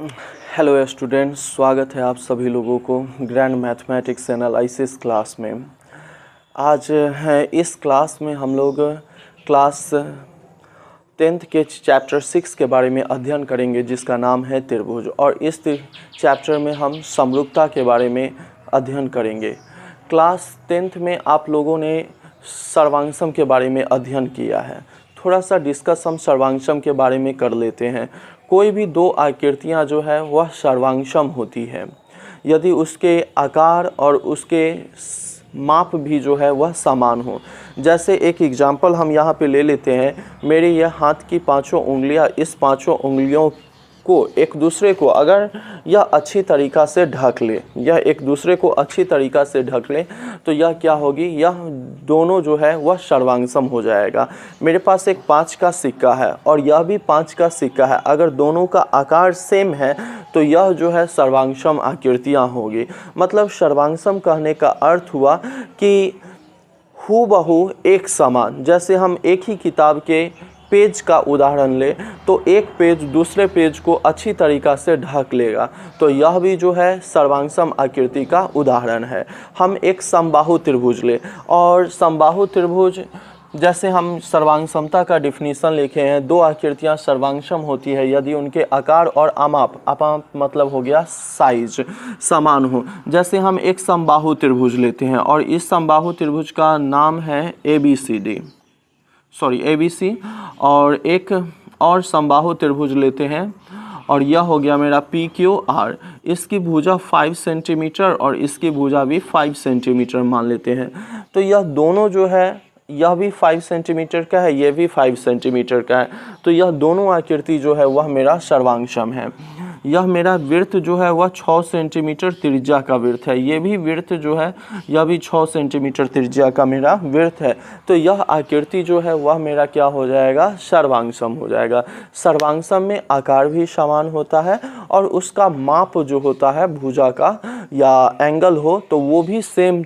Hello students, स्वागत है आप सभी लोगों को ग्रैंड मैथमेटिक्स एनालिसिस क्लास में। आज है इस क्लास में हम लोग क्लास 10th के चैप्टर 6 के बारे में अध्ययन करेंगे, जिसका नाम है त्रिभुज। और इस चैप्टर में हम समरूपता के बारे में अध्ययन करेंगे। क्लास 10th में आप लोगों ने सर्वांशम के बारे में अध्ययन किया है। थोड़ा सा डिस्कस हम सर्वांशम के बारे में कर लेते हैं। कोई भी दो आकृतियां जो है वह सर्वांशम होती है यदि उसके आकार और उसके माप भी जो है वह समान हो। जैसे एक एग्जांपल हम यहाँ पे ले लेते हैं। मेरे यह हाथ की पांचों उंगलियां, इस पांचों उंगलियों को एक दूसरे को अगर यह अच्छी तरीक़ा से ढक ले, यह एक दूसरे को अच्छी तरीक़ा से ढक ले, तो यह क्या होगी, यह दोनों जो है वह सर्वांशम हो जाएगा। मेरे पास एक 5 का सिक्का है और यह भी 5 का सिक्का है। अगर दोनों का आकार सेम है तो यह जो है सर्वांशम आकृतियाँ होगी। मतलब सर्वांशम कहने का अर्थ हुआ कि हूबहू एक समान। जैसे हम एक ही किताब के पेज का उदाहरण ले तो एक पेज दूसरे पेज को अच्छी तरीक़ा से ढक लेगा, तो यह भी जो है सर्वांशम आकृति का उदाहरण है। हम एक समबाहु त्रिभुज ले, और समबाहु त्रिभुज जैसे हम सर्वांशमता का डिफिनीशन लिखे हैं, दो आकृतियां सर्वांशम होती है यदि उनके आकार और आमाप मतलब हो गया साइज समान हो। जैसे हम एक समबाहु त्रिभुज लेते हैं और इस समबाहु त्रिभुज का नाम है ABC, और एक और समबाहु त्रिभुज लेते हैं और यह हो गया मेरा PQR। इसकी भुजा 5 सेंटीमीटर और इसकी भुजा भी 5 सेंटीमीटर मान लेते हैं। तो यह दोनों जो है, यह भी 5 सेंटीमीटर का है, यह भी 5 सेंटीमीटर का है, तो यह दोनों आकृति जो है वह मेरा सर्वांशम है। यह मेरा वृत्त जो है वह 6 सेंटीमीटर त्रिज्या का वृत्त है, ये भी वृत्त जो है यह भी 6 सेंटीमीटर त्रिज्या का मेरा वृत्त है। तो यह आकृति जो है वह मेरा क्या हो जाएगा, सर्वांशम हो जाएगा। सर्वांशम में आकार भी समान होता है और उसका माप जो होता है भुजा का या एंगल हो तो वो भी सेम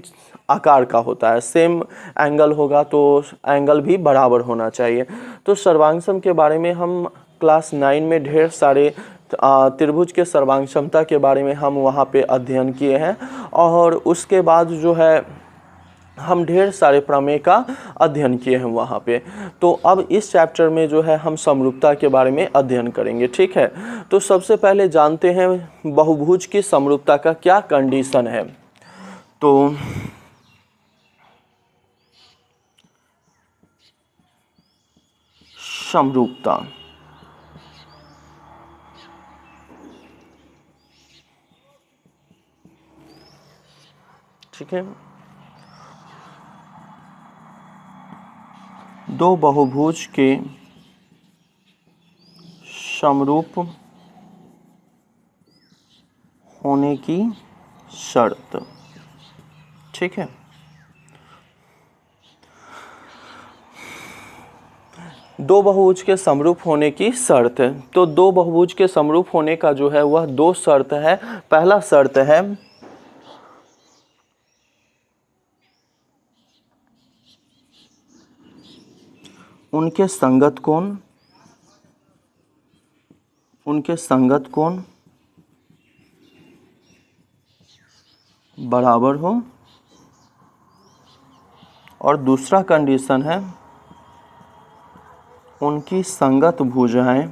आकार का होता है। सेम एंगल होगा तो एंगल भी बराबर होना चाहिए। तो सर्वांशम के बारे में हम क्लास 9 में ढेर सारे त्रिभुज के सर्वांशमता के बारे में हम वहाँ पे अध्ययन किए हैं, और उसके बाद जो है हम ढेर सारे प्रमेय का अध्ययन किए हैं वहाँ पे। तो अब इस चैप्टर में जो है हम समरूपता के बारे में अध्ययन करेंगे, ठीक है। तो सबसे पहले जानते हैं बहुभुज की समरूपता का क्या कंडीशन है। तो समरूपता, ठीक है, दो बहुभुज के समरूप होने की शर्त, ठीक है। दो बहुभुज के समरूप होने की शर्त है। तो दो बहुभुज के समरूप होने का जो है वह दो शर्त है। पहला शर्त है उनके संगत कोण बराबर हो, और दूसरा कंडीशन है उनकी संगत भुजाएं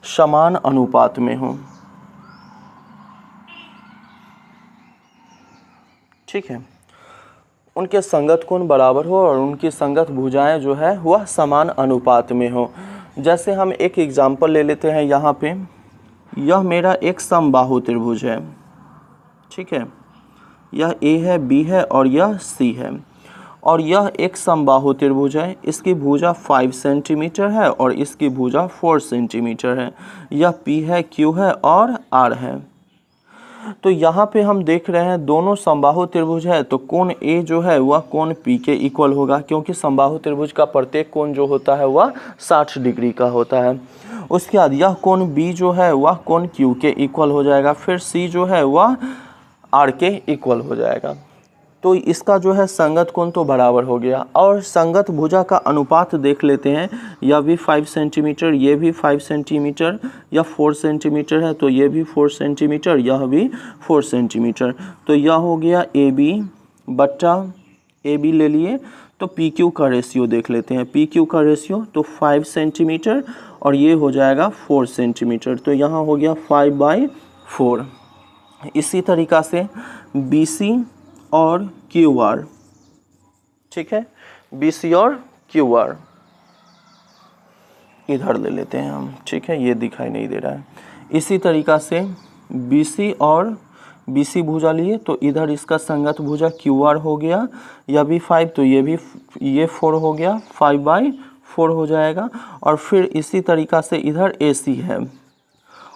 समान अनुपात में हो, ठीक है। उनके संगत कोण बराबर हो और उनकी संगत भुजाएं जो है वह समान अनुपात में हो। जैसे हम एक एग्जांपल ले लेते हैं यहाँ पे। यह मेरा एक समबाहु त्रिभुज है, ठीक है। यह A है, B है और यह C है, और यह एक समबाहु त्रिभुज है। इसकी भुजा 5 सेंटीमीटर है और इसकी भुजा 4 सेंटीमीटर है। यह P है, Q है और R है। तो यहाँ पे हम देख रहे हैं दोनों समबाहु त्रिभुज है, तो कोण A जो है वह कोण P के इक्वल होगा, क्योंकि समबाहु त्रिभुज का प्रत्येक कोण जो होता है वह 60 डिग्री का होता है। उसके बाद यह कोण B जो है वह कोण Q के इक्वल हो जाएगा। फिर C जो है वह R के इक्वल हो जाएगा। तो इसका जो है संगत कोण तो बराबर हो गया। और संगत भुजा का अनुपात देख लेते हैं, यह भी 5 सेंटीमीटर, ये भी 5 सेंटीमीटर, यह 4 सेंटीमीटर है तो ये भी 4 सेंटीमीटर, यह भी 4 सेंटीमीटर। तो यह हो गया AB बट्टा AB ले लिए। तो PQ का रेशियो देख लेते हैं, PQ का रेशियो तो 5 सेंटीमीटर और ये हो जाएगा 4 सेंटीमीटर, तो यहाँ हो गया 5/4। इसी तरीक़ा से BC और QR, ठीक है, BC और QR इधर ले लेते हैं हम, ठीक है, ये दिखाई नहीं दे रहा है। इसी तरीक़ा से BC और BC भुजा लिए तो इधर इसका संगत भुजा QR हो गया, यह भी 5 तो ये 4 हो गया, 5/4 हो जाएगा। और फिर इसी तरीक़ा से इधर AC है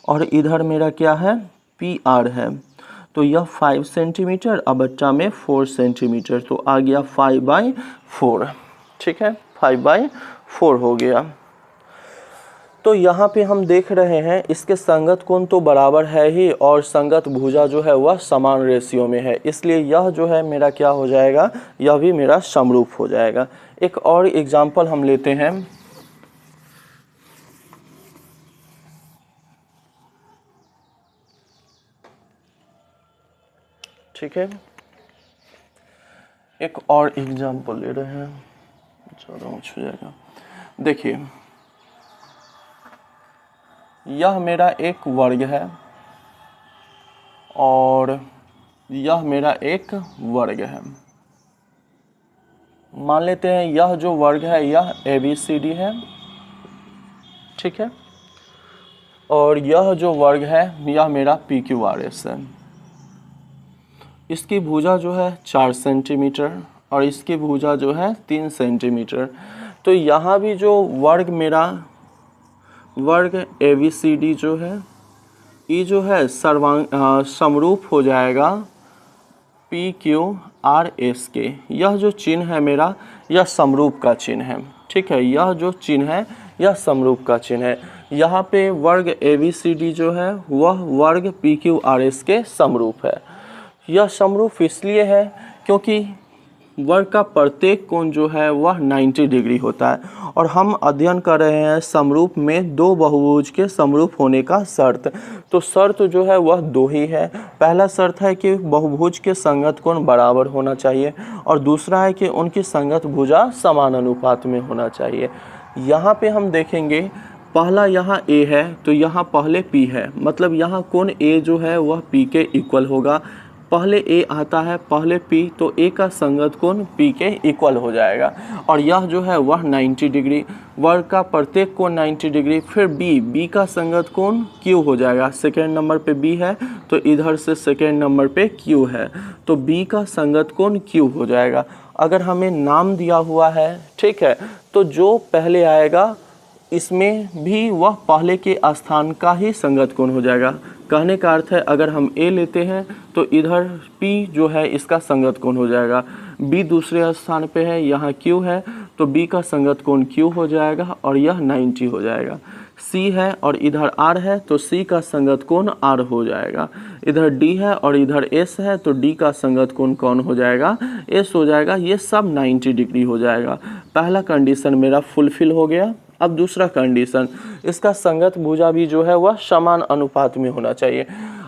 और इधर मेरा क्या है, PR है, तो यह 5 सेंटीमीटर अब बच्चा में 4 सेंटीमीटर, तो आ गया 5/4, ठीक है, 5/4 हो गया। तो यहाँ पे हम देख रहे हैं इसके संगत कोण तो बराबर है ही और संगत भुजा जो है वह समान रेशियो में है, इसलिए यह जो है मेरा क्या हो जाएगा, यह भी मेरा समरूप हो जाएगा। एक और एग्जांपल हम लेते हैं, ठीक है, एक और एग्जांपल ले रहे हैं, ज़्यादा हो जाएगा। देखिए यह मेरा एक वर्ग है और यह मेरा एक वर्ग है। मान लेते हैं यह जो वर्ग है यह ABCD है, ठीक है, और यह जो वर्ग है यह मेरा PQRS है। इसकी भुजा जो है 4 सेंटीमीटर और इसकी भुजा जो है 3 सेंटीमीटर। तो यहाँ भी जो वर्ग मेरा वर्ग ABCD जो है ये जो है समरूप हो जाएगा PQRS के। यह जो चिन्ह है मेरा यह समरूप का चिन्ह है, ठीक है, यह जो चिन्ह है यह समरूप का चिन्ह है। यहाँ पे वर्ग ABCD जो है वह वर्ग PQRS के समरूप है। यह समरूप इसलिए है क्योंकि वर्ग का प्रत्येक कोण जो है वह 90 डिग्री होता है और हम अध्ययन कर रहे हैं समरूप में दो बहुभुज के समरूप होने का शर्त। तो शर्त जो है वह दो ही है। पहला शर्त है कि बहुभुज के संगत कोण बराबर होना चाहिए और दूसरा है कि उनकी संगत भुजा समान अनुपात में होना चाहिए। यहाँ पे हम देखेंगे पहला यहाँ A है तो यहाँ पहले P है, मतलब यहाँ कोण A जो है वह P के इक्वल होगा। पहले A आता है पहले P, तो A का संगत कोण P के इक्वल हो जाएगा और यह जो है वह 90 डिग्री, वर्ग का प्रत्येक कोण 90 डिग्री। फिर B का संगत कोण Q हो जाएगा, सेकेंड नंबर पे B है तो इधर से सेकेंड नंबर पे Q है, तो B का संगत कोण Q हो जाएगा। अगर हमें नाम दिया हुआ है, ठीक है, तो जो पहले आएगा इसमें भी वह पहले के स्थान का ही संगत कोण हो जाएगा। कहने का अर्थ है अगर हम A लेते हैं तो इधर P जो है इसका संगत कोण हो जाएगा। B दूसरे स्थान पे है, यहाँ Q है तो B का संगत कोण Q हो जाएगा और यह 90 हो जाएगा। C है और इधर R है तो C का संगत कोण R हो जाएगा। इधर D है और इधर S है तो D का संगत कोण कौन हो जाएगा, S हो जाएगा। ये सब 90 डिग्री हो जाएगा। पहला कंडीशन मेरा फुलफिल हो गया। अब दूसरा कंडीशन, इसका संगत भुजा भी जो है वह समान अनुपात में होना चाहिए।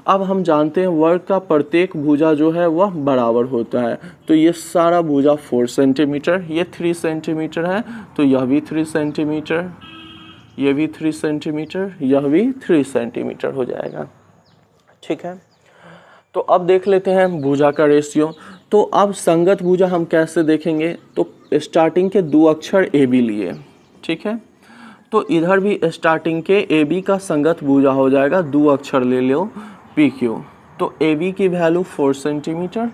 अब हम जानते हैं वर्ग का प्रत्येक भुजा जो है वह बराबर होता है, तो ये सारा भुजा 4 सेंटीमीटर, ये 3 सेंटीमीटर है तो यह भी 3 सेंटीमीटर, यह भी 3 सेंटीमीटर, यह भी 3 सेंटीमीटर हो जाएगा। ठीक है, तो अब देख लेते हैं भुजा का रेशियो। तो अब संगत भुजा हम कैसे देखेंगे, तो स्टार्टिंग के दो अक्षर AB लिए, ठीक है, तो इधर भी स्टार्टिंग के AB का संगत भुजा हो जाएगा, दो अक्षर ले लो PQ। तो AB की वैल्यू 4 सेंटीमीटर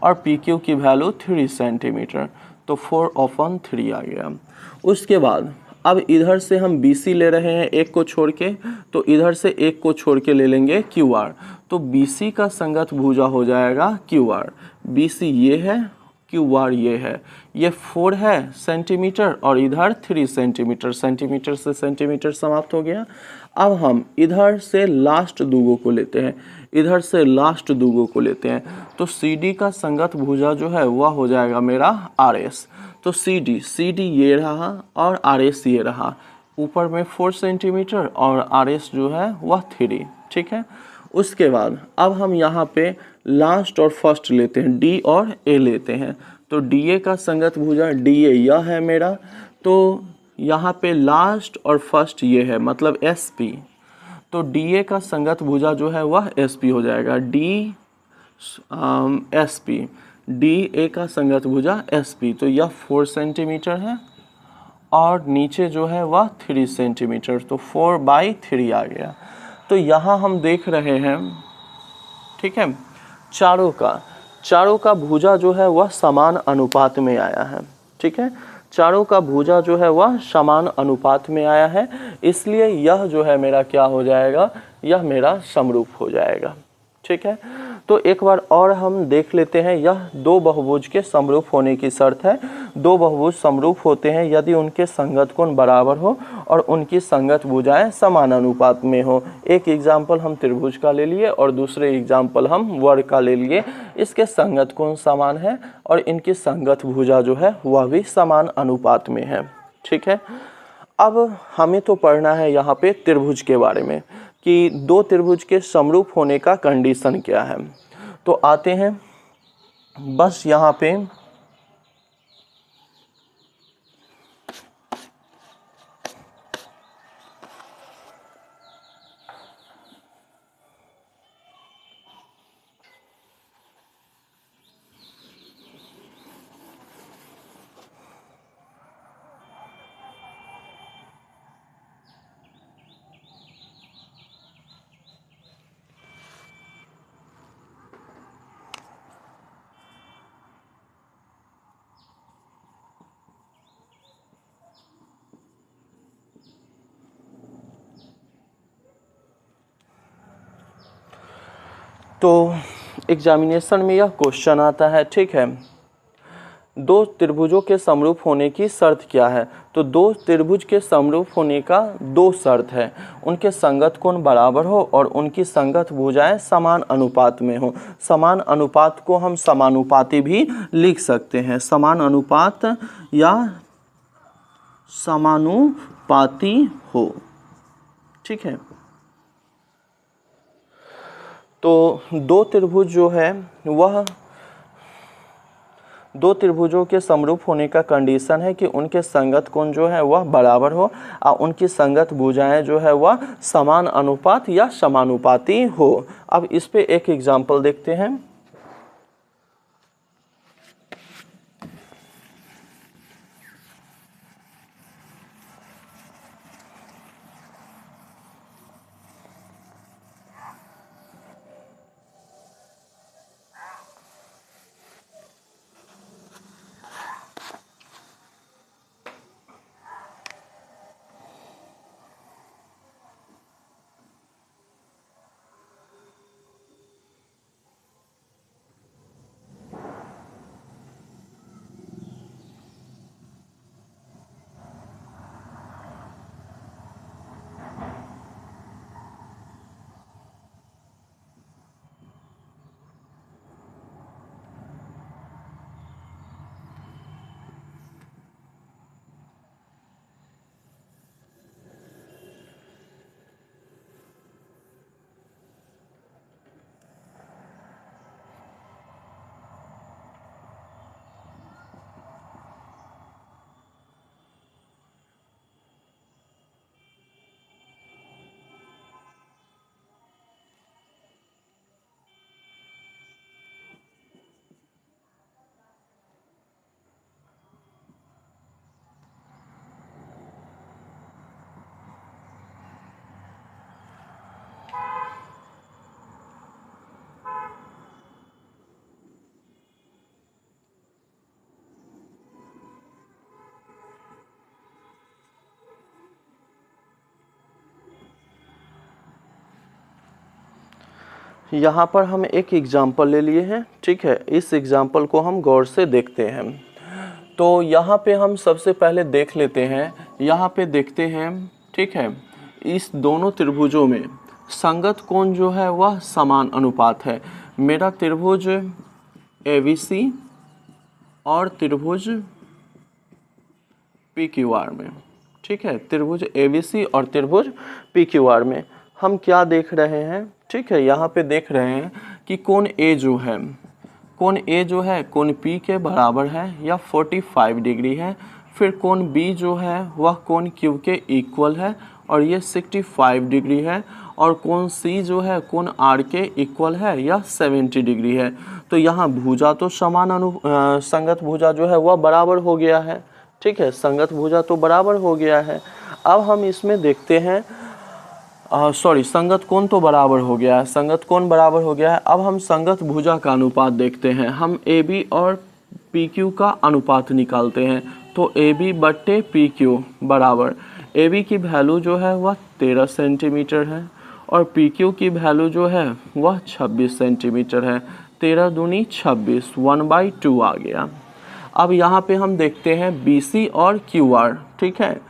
और PQ की वैल्यू 3 सेंटीमीटर, तो 4/3 आ गया। उसके बाद अब इधर से हम BC ले रहे हैं एक को छोड़ के, तो इधर से एक को छोड़ के ले लेंगे QR, तो BC का संगत भुजा हो जाएगा QR। BC ये है, QR ये है, ये 4 है सेंटीमीटर और इधर 3 सेंटीमीटर, सेंटीमीटर से सेंटीमीटर समाप्त हो गया। अब हम इधर से लास्ट दूगों को लेते हैं, इधर से लास्ट दूगों को लेते हैं, तो CD का संगत भुजा जो है वह हो जाएगा मेरा RS। तो CD ये रहा और RS ये रहा, ऊपर में 4 सेंटीमीटर और RS जो है वह 3, ठीक है। उसके बाद अब हम यहाँ पे लास्ट और फर्स्ट लेते हैं, D और A लेते हैं। तो DA का संगत भुजा DA यह है मेरा, तो यहाँ पे लास्ट और फर्स्ट ये है मतलब SP, तो DA का संगत भुजा जो है वह SP हो जाएगा, SP, DA का संगत भुजा SP। तो यह 4 सेंटीमीटर है और नीचे जो है वह 3 सेंटीमीटर, तो 4/3 आ गया। तो यहाँ हम देख रहे हैं, ठीक है, चारों का भुजा जो है वह समान अनुपात में आया है, ठीक है, चारों का भुजा जो है वह समान अनुपात में आया है, इसलिए यह जो है मेरा क्या हो जाएगा, यह मेरा समरूप हो जाएगा, ठीक है। तो एक बार और हम देख लेते हैं, यह दो बहुभुज के समरूप होने की शर्त है। दो बहुभुज समरूप होते हैं यदि उनके संगत कोण बराबर हो और उनकी संगत भुजाएं समान अनुपात में हो। एक एग्जाम्पल हम त्रिभुज का ले लिए और दूसरे एग्जाम्पल हम वर्ग का ले लिए। इसके संगत कोण समान है और इनकी संगत भुजा जो है वह भी समान अनुपात में है, ठीक है। अब हमें तो पढ़ना है यहाँ पे त्रिभुज के बारे में कि दो त्रिभुज के समरूप होने का कंडीशन क्या है। तो आते हैं बस यहाँ पे तो एग्जामिनेशन में यह क्वेश्चन आता है, ठीक है, दो त्रिभुजों के समरूप होने की शर्त क्या है। तो दो त्रिभुज के समरूप होने का दो शर्त है, उनके संगत कोण बराबर हो और उनकी संगत भुजाएं समान अनुपात में हो। समान अनुपात को हम समानुपाती भी लिख सकते हैं, समान अनुपात या समानुपाती हो, ठीक है। तो दो त्रिभुज जो है वह दो त्रिभुजों के समरूप होने का कंडीशन है कि उनके संगत कोण जो है वह बराबर हो और उनकी संगत भुजाएं जो है वह समान अनुपात या समानुपाती हो। अब इस पे एक एग्जांपल देखते हैं। यहाँ पर हम एक एग्जाम्पल ले लिए हैं, ठीक है। इस एग्जाम्पल को हम गौर से देखते हैं। तो यहाँ पे हम सबसे पहले देख लेते हैं, यहाँ पे देखते हैं, ठीक है, इस दोनों त्रिभुजों में संगत कोण जो है वह समान अनुपात है। मेरा त्रिभुज ABC और त्रिभुज PQR में, ठीक है, त्रिभुज ABC और त्रिभुज PQR में हम क्या देख रहे हैं, ठीक है, यहाँ पे देख रहे हैं कि कोण A जो है, कोण A जो है कोण P के बराबर है या 45 डिग्री है। फिर कोण B जो है वह कोण Q के इक्वल है और ये 65 डिग्री है। और कोण C जो है कोण R के इक्वल है या 70 डिग्री है। तो यहाँ भुजा तो समान संगत भुजा जो है वह बराबर हो गया है, ठीक है, संगत भुजा तो बराबर हो गया है। अब हम इसमें देखते हैं संगत कोण तो बराबर हो गया है, संगत कोण बराबर हो गया है। अब हम संगत भुजा का अनुपात देखते हैं। हम AB और PQ का अनुपात निकालते हैं। तो AB बट्टे PQ बराबर, AB की वैल्यू जो है वह 13 सेंटीमीटर है और PQ की वैल्यू जो है वह 26 सेंटीमीटर है। 13 दूनी 26, 1/2 आ गया। अब यहाँ पे हम देखते हैं BC और QR, ठीक है,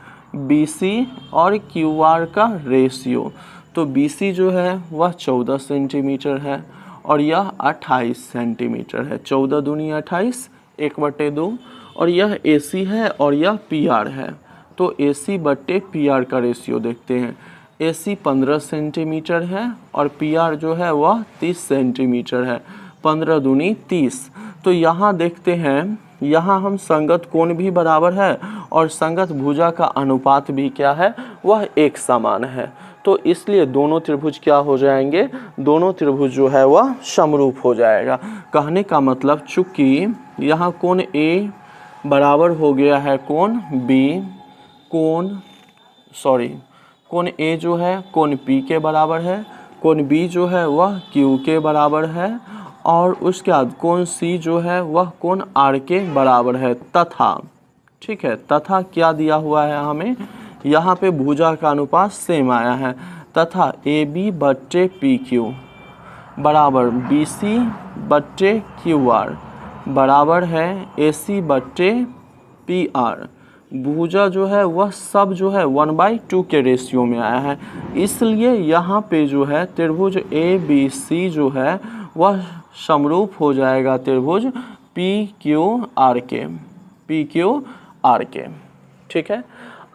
BC और QR का रेशियो। तो BC जो है वह 14 सेंटीमीटर है और यह 28 सेंटीमीटर है। 14 दूनी 28, 1/2। और यह AC है और यह PR है। तो AC बट्टे PR का रेशियो देखते हैं। AC 15 सेंटीमीटर है और PR जो है वह 30 सेंटीमीटर है। 15 दूनी 30। तो यहाँ देखते हैं, यहाँ हम संगत कोण भी बराबर है और संगत भुजा का अनुपात भी क्या है, वह एक समान है। तो इसलिए दोनों त्रिभुज क्या हो जाएंगे, दोनों त्रिभुज जो है वह समरूप हो जाएगा। कहने का मतलब चूंकि यहाँ कोण A बराबर हो गया है कोण B, कोण A जो है कोण P के बराबर है, कोण B जो है वह Q के बराबर है और उसके बाद कोण C जो है वह कोण R के बराबर है। तथा, ठीक है, तथा क्या दिया हुआ है हमें, यहाँ पे भुजा का अनुपात सेम आया है। तथा AB बट्टे PQ बराबर BC बट्टे QR बराबर है AC बट्टे PR। भुजा जो है वह सब जो है 1/2 के रेशियो में आया है। इसलिए यहाँ पे जो है त्रिभुज ABC जो है वह समरूप हो जाएगा त्रिभुज PQR के, ठीक है।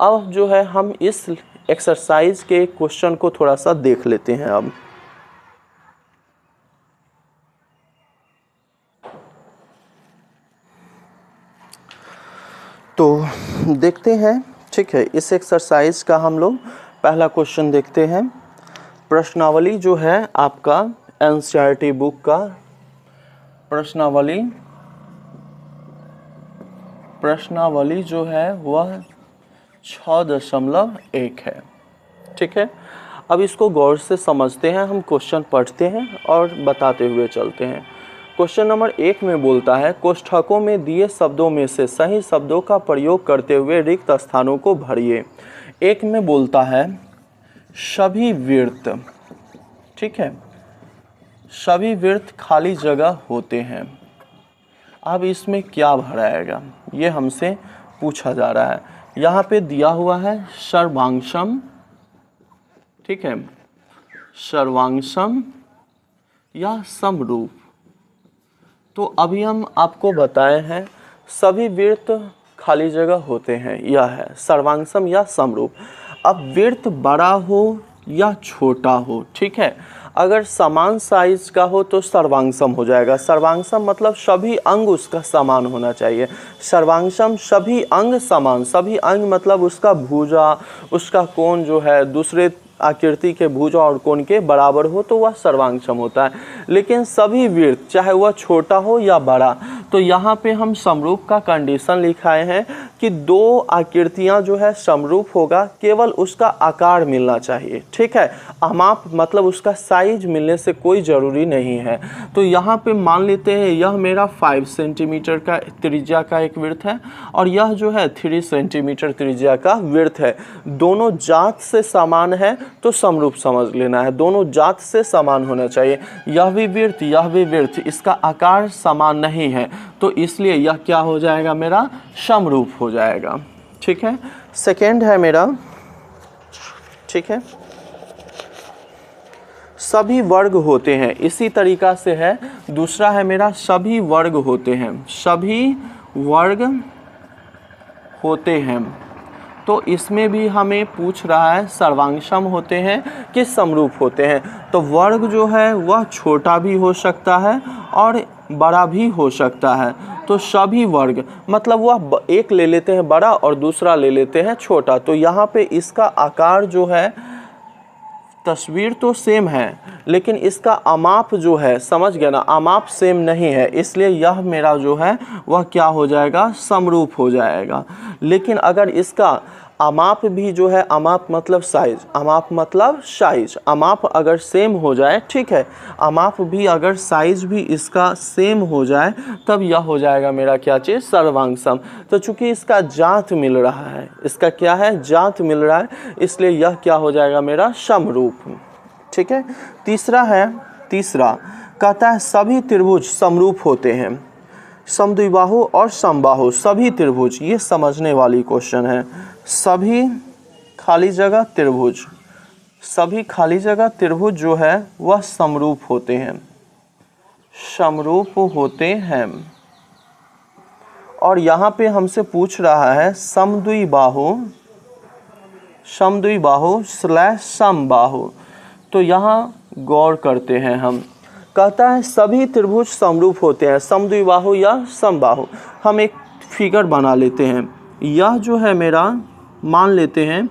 अब जो है हम इस एक्सरसाइज के क्वेश्चन को थोड़ा सा देख लेते हैं। अब तो देखते हैं, ठीक है, इस एक्सरसाइज का हम लोग पहला क्वेश्चन देखते हैं। प्रश्नावली जो है आपका NCERT बुक का प्रश्नावली जो है वह 6.1 है, ठीक है। अब इसको गौर से समझते हैं, हम क्वेश्चन पढ़ते हैं और बताते हुए चलते हैं। क्वेश्चन नंबर 1 में बोलता है कोष्ठकों में दिए शब्दों में से सही शब्दों का प्रयोग करते हुए रिक्त स्थानों को भरिए। 1 में बोलता है सभी वृत्त, ठीक है, सभी वृत्त खाली जगह होते हैं। अब इसमें क्या भराएगा ये हमसे पूछा जा रहा है। यहाँ पे दिया हुआ है सर्वांशम, ठीक है, सर्वांशम या समरूप। तो अभी हम आपको बताए हैं सभी वृत्त खाली जगह होते हैं, यह है सर्वांशम या समरूप। अब वृत्त बड़ा हो या छोटा हो, ठीक है, अगर समान साइज का हो तो सर्वांशम हो जाएगा। सर्वांशम मतलब सभी अंग उसका समान होना चाहिए। सर्वांशम सभी अंग समान, सभी अंग मतलब उसका भुजा, उसका कोण जो है दूसरे आकृति के भुजा और कोण के बराबर हो तो वह सर्वांशम होता है। लेकिन सभी वृत्त चाहे वह छोटा हो या बड़ा, तो यहाँ पे हम समरूप का कंडीशन लिखाए हैं कि दो आकृतियाँ जो है समरूप होगा, केवल उसका आकार मिलना चाहिए, ठीक है। माप मतलब उसका साइज मिलने से कोई ज़रूरी नहीं है। तो यहाँ पे मान लेते हैं यह मेरा 5 सेंटीमीटर का त्रिज्या का एक वृत्त है और यह जो है 3 सेंटीमीटर त्रिज्या का वृत्त है। दोनों जात से समान है तो समरूप समझ लेना है, दोनों जात से समान होना चाहिए। यह भी वृत्त, यह भी वृत्त, इसका आकार समान नहीं है तो इसलिए यह क्या हो जाएगा, मेरा समरूप हो जाएगा, ठीक है। सेकेंड है मेरा, ठीक है। सभी वर्ग होते हैं, इसी तरीका से है। दूसरा है मेरा सभी वर्ग होते हैं, सभी वर्ग होते हैं। तो इसमें भी हमें पूछ रहा है सर्वांग सम होते हैं कि समरूप होते हैं। तो वर्ग जो है वह छोटा भी हो सकता है और बड़ा भी हो सकता है। तो सभी वर्ग मतलब वह एक ले लेते हैं बड़ा और दूसरा ले लेते हैं छोटा। तो यहाँ पे इसका आकार जो है, तस्वीर तो सेम है लेकिन इसका अमाप जो है, समझ गया ना, अमाप सेम नहीं है, इसलिए यह मेरा जो है वह क्या हो जाएगा, समरूप हो जाएगा। लेकिन अगर इसका अमाप भी जो है, अमाप मतलब साइज, अमाप मतलब साइज, अमाप अगर सेम हो जाए, ठीक है, अमाप भी अगर साइज भी इसका सेम हो जाए तब यह हो जाएगा मेरा क्या चीज़, सर्वांग सम। तो चूंकि इसका जात मिल रहा है, इसका क्या है, जात मिल रहा है, इसलिए यह क्या हो जाएगा मेरा समरूप। ठीक है। तीसरा है, तीसरा कहता है सभी त्रिभुज समरूप होते हैं, समद्विबाहु और समबाहु सभी त्रिभुज, ये समझने वाली क्वेश्चन है। सभी खाली जगह त्रिभुज, सभी खाली जगह त्रिभुज जो है वह समरूप होते हैं, समरूप होते हैं। और यहाँ पे हमसे पूछ रहा है समद्विबाहु, समद्विबाहु स्लैश समबाहु। तो यहाँ गौर करते हैं हम, कहता है सभी त्रिभुज समरूप होते हैं, समद्विबाहु या समबाहु। हम एक फिगर बना लेते हैं, यह जो है मेरा, मान लेते हैं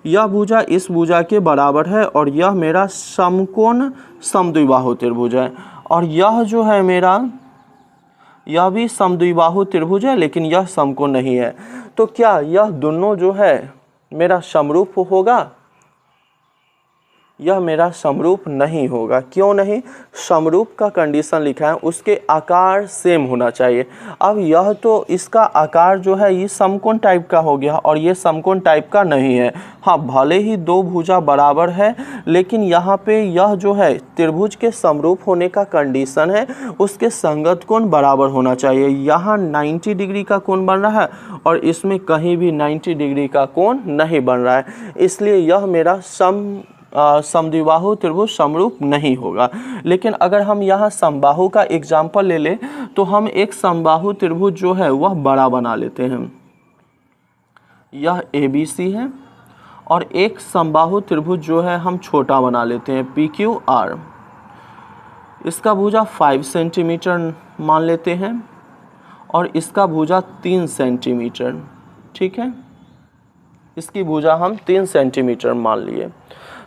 यह भुजा इस भुजा के बराबर है और यह मेरा समकोण समद्विबाहु त्रिभुज है। और यह जो है मेरा, यह भी समद्विबाहु त्रिभुज है लेकिन यह समकोण नहीं है। तो क्या यह दोनों जो है मेरा समरूप होगा? यह मेरा समरूप नहीं होगा। क्यों नहीं? समरूप का कंडीशन लिखा है उसके आकार सेम होना चाहिए। अब यह तो इसका आकार जो है ये समकोण टाइप का हो गया और ये समकोण टाइप का नहीं है। हाँ, भले ही दो भुजा बराबर है लेकिन यहाँ पे यह जो है त्रिभुज के समरूप होने का कंडीशन है उसके संगत कोण बराबर होना चाहिए। यहाँ 90 डिग्री का कोण बन रहा है और इसमें कहीं भी 90 डिग्री का कोण नहीं बन रहा है, इसलिए यह मेरा समद्विबाहु त्रिभुज समरूप नहीं होगा। लेकिन अगर हम यहाँ समबाहु का एग्जाम्पल ले लें तो हम एक समबाहु त्रिभुज जो है वह बड़ा बना लेते हैं, यह ABC है, और एक समबाहु त्रिभुज जो है हम छोटा बना लेते हैं PQR। इसका भुजा 5 सेंटीमीटर मान लेते हैं और इसका भुजा 3 सेंटीमीटर, ठीक है, इसकी भुजा हम 3 सेंटीमीटर मान लिए।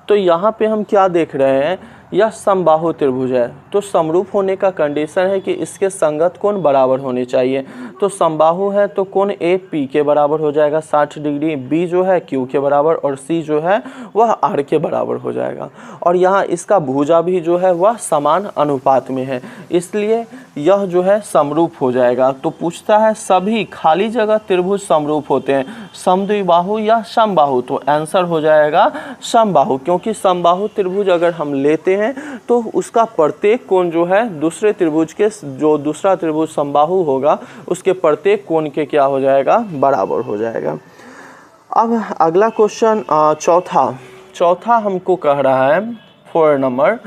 तो यहाँ पे हम क्या देख रहे हैं, यह समबाहु त्रिभुज है तो समरूप होने का कंडीशन है कि इसके संगत कोण बराबर होने चाहिए। तो समबाहु है तो कोण A P के बराबर हो जाएगा 60 डिग्री, B जो है Q के बराबर और C जो है वह R के बराबर हो जाएगा। और यहाँ इसका भुजा भी जो है वह समान अनुपात में है, इसलिए यह जो है समरूप हो जाएगा। तो पूछता है सभी खाली जगह त्रिभुज समरूप होते हैं, समद्विबाहु या समबाहु, तो आंसर हो जाएगा समबाहु। क्योंकि समबाहु त्रिभुज अगर हम लेते हैं तो उसका प्रत्येक कोण जो है दूसरे त्रिभुज के, जो दूसरा त्रिभुज समबाहु होगा उसके प्रत्येक कोण के क्या हो जाएगा, बराबर हो जाएगा। अब अगला क्वेश्चन चौथा हमको कह रहा है 4 नंबर,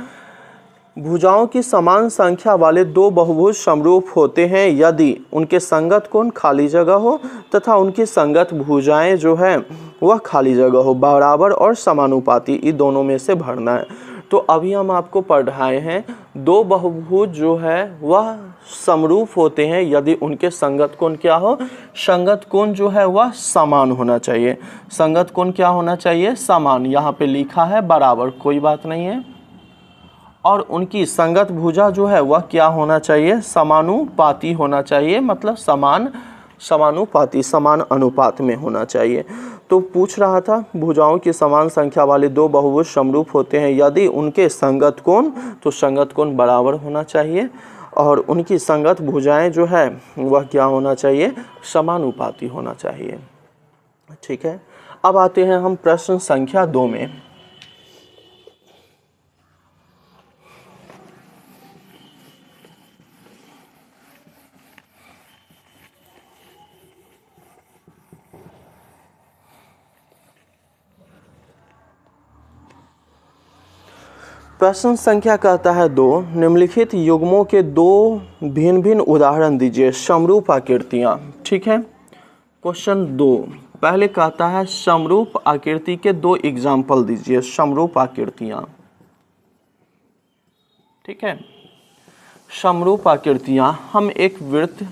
भुजाओं की समान संख्या वाले दो बहुभुज समरूप होते हैं यदि उनके संगत कोण खाली जगह हो तथा उनकी संगत भुजाएं जो है वह खाली जगह हो, बराबर और समानुपाती, इन दोनों में से भरना है। तो अभी हम आपको पढ़ाए हैं दो बहुभुज जो है वह समरूप होते हैं यदि उनके संगत कोण क्या हो, संगत कोण जो है वह समान होना चाहिए। संगत कोण क्या होना चाहिए, समान, यहाँ पे लिखा है बराबर, कोई बात नहीं है। और उनकी संगत भुजा जो है वह क्या होना चाहिए, समानुपाती होना चाहिए, मतलब समानुपाती, समान अनुपात में होना चाहिए। तो पूछ रहा था भुजाओं की समान संख्या वाले दो बहुभुज समरूप होते हैं यदि उनके संगत कोण, तो संगत कोण बराबर होना चाहिए और उनकी संगत भुजाएं जो है वह क्या होना चाहिए, समानुपाती होना चाहिए। ठीक है। अब आते हैं हम प्रश्न संख्या 2 में। प्रश्न संख्या कहता है 2, निम्नलिखित युग्मों के 2 भिन्न भिन्न उदाहरण दीजिए। समरूप आकृतियाँ, ठीक है। क्वेश्चन 2 पहले कहता है समरूप आकृति के 2 एग्जाम्पल दीजिए। समरूप आकृतियाँ, ठीक है। समरूप आकृतियाँ, हम एक वृत्त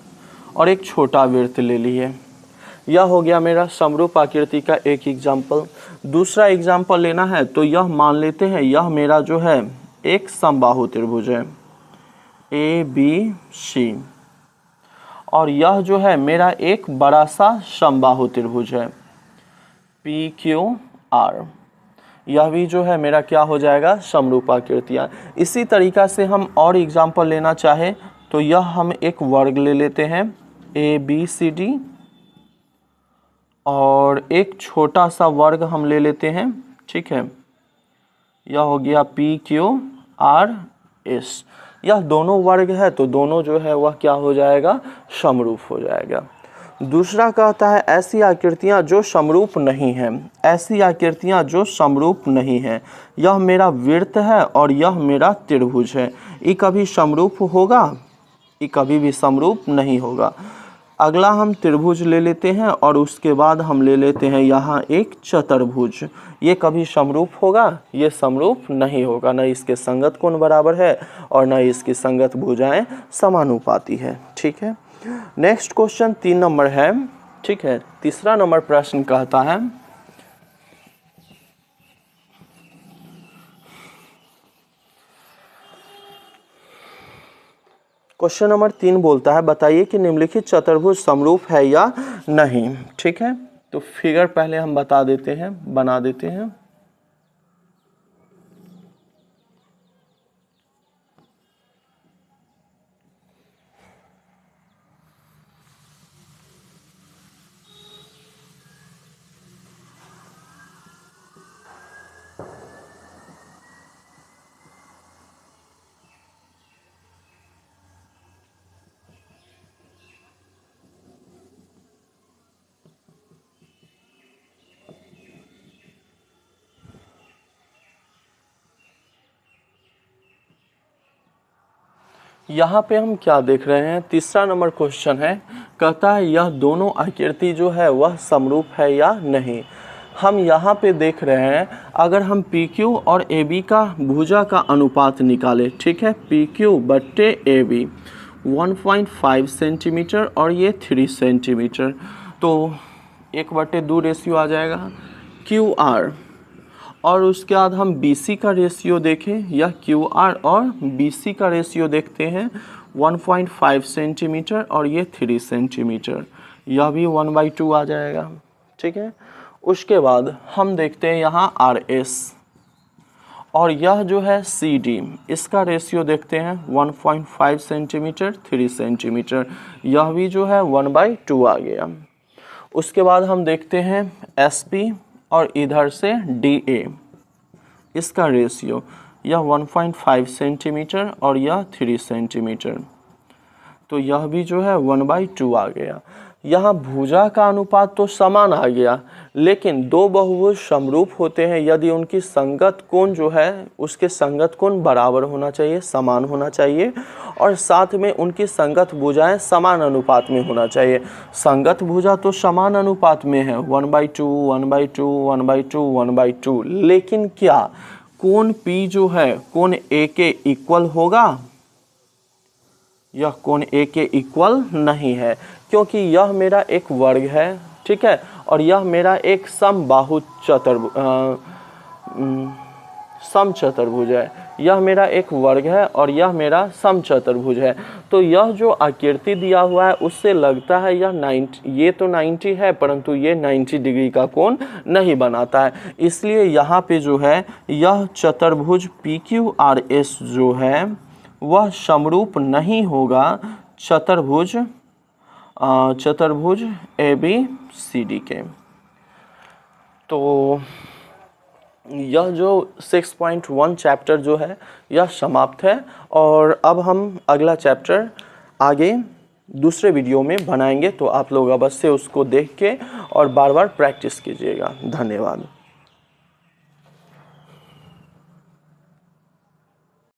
और एक छोटा वृत्त ले लिए। यह हो गया मेरा समरूप आकृति का एक एग्जाम्पल। दूसरा एग्जाम्पल लेना है तो यह मान लेते हैं यह मेरा जो है एक समबाहु त्रिभुज है ABC, और यह जो है मेरा एक बड़ा सा समबाहु त्रिभुज है PQR। यह भी जो है मेरा क्या हो जाएगा, समरूप आकृतियाँ। इसी तरीका से हम और एग्जाम्पल लेना चाहे तो यह हम एक वर्ग ले लेते हैं ABCD, और एक छोटा सा वर्ग हम ले लेते हैं, ठीक है। यह हो गया PQRS। यह दोनों वर्ग है तो दोनों जो है वह क्या हो जाएगा, समरूप हो जाएगा। दूसरा कहता है ऐसी आकृतियाँ जो समरूप नहीं हैं। ऐसी आकृतियाँ जो समरूप नहीं हैं, यह मेरा वृत्त है और यह मेरा त्रिभुज है। ये कभी समरूप होगा, ये कभी भी समरूप नहीं होगा। अगला हम त्रिभुज ले लेते हैं और उसके बाद हम ले लेते हैं यहाँ एक चतुर्भुज। ये कभी समरूप होगा, ये समरूप नहीं होगा। न इसके संगत कोण बराबर है और न इसकी संगत भुजाएं समानुपाती है, ठीक है। नेक्स्ट क्वेश्चन 3 नंबर है, ठीक है। तीसरा नंबर प्रश्न कहता है क्वेश्चन नंबर 3 बोलता है बताइए कि निम्नलिखित चतुर्भुज समरूप है या नहीं, ठीक है। तो फिगर पहले हम बता देते हैं, बना देते हैं। यहाँ पे हम क्या देख रहे हैं, तीसरा नंबर क्वेश्चन है, कहता है यह दोनों आकृति जो है वह समरूप है या नहीं। हम यहाँ पे देख रहे हैं अगर हम PQ और AB का भुजा का अनुपात निकालें, ठीक है, PQ बट्टे AB 1.5 सेंटीमीटर और ये 3 सेंटीमीटर, तो 1/2 रेशियो आ जाएगा QR। और उसके बाद हम BC का रेशियो देखें, यह QR और BC का रेशियो देखते हैं 1.5 सेंटीमीटर और ये 3 सेंटीमीटर, यह भी 1/2 आ जाएगा, ठीक है। उसके बाद हम देखते हैं यहाँ RS और यह जो है CD, इसका रेशियो देखते हैं 1.5 सेंटीमीटर 3 सेंटीमीटर, यह भी जो है 1/2 आ गया। उसके बाद हम देखते हैं SP और इधर से DA, इसका रेशियो यह 1.5 सेंटीमीटर और यह 3 सेंटीमीटर, तो यह भी जो है 1/2 आ गया। यहाँ भुजा का अनुपात तो समान आ गया, लेकिन दो बहुभुज समरूप होते हैं यदि उनकी संगत कोण जो है उसके संगत कोण बराबर होना चाहिए, समान होना चाहिए, और साथ में उनकी संगत भुजाएं समान अनुपात में होना चाहिए। संगत भुजा तो समान अनुपात में है 1/2 1/2 1/2 1/2, लेकिन क्या कोण P जो है कोण A के इक्वल होगा? यह कोण A के इक्वल नहीं है, क्योंकि यह मेरा एक वर्ग है, ठीक है, और यह मेरा एक समबाहु समचतुर्भुज है। यह मेरा एक वर्ग है और यह मेरा समचतुर्भुज है। तो यह जो आकृति दिया हुआ है उससे लगता है यह 90, ये तो 90 है परंतु ये 90 डिग्री का कोण नहीं बनाता है। इसलिए यहाँ पे जो है यह चतुर्भुज PQRS जो है वह समरूप नहीं होगा चतुर्भुज ABCD के। तो यह जो 6.1 चैप्टर जो है यह समाप्त है, और अब हम अगला चैप्टर आगे दूसरे वीडियो में बनाएंगे, तो आप लोग अवश्य उसको देख के और बार बार प्रैक्टिस कीजिएगा। धन्यवाद।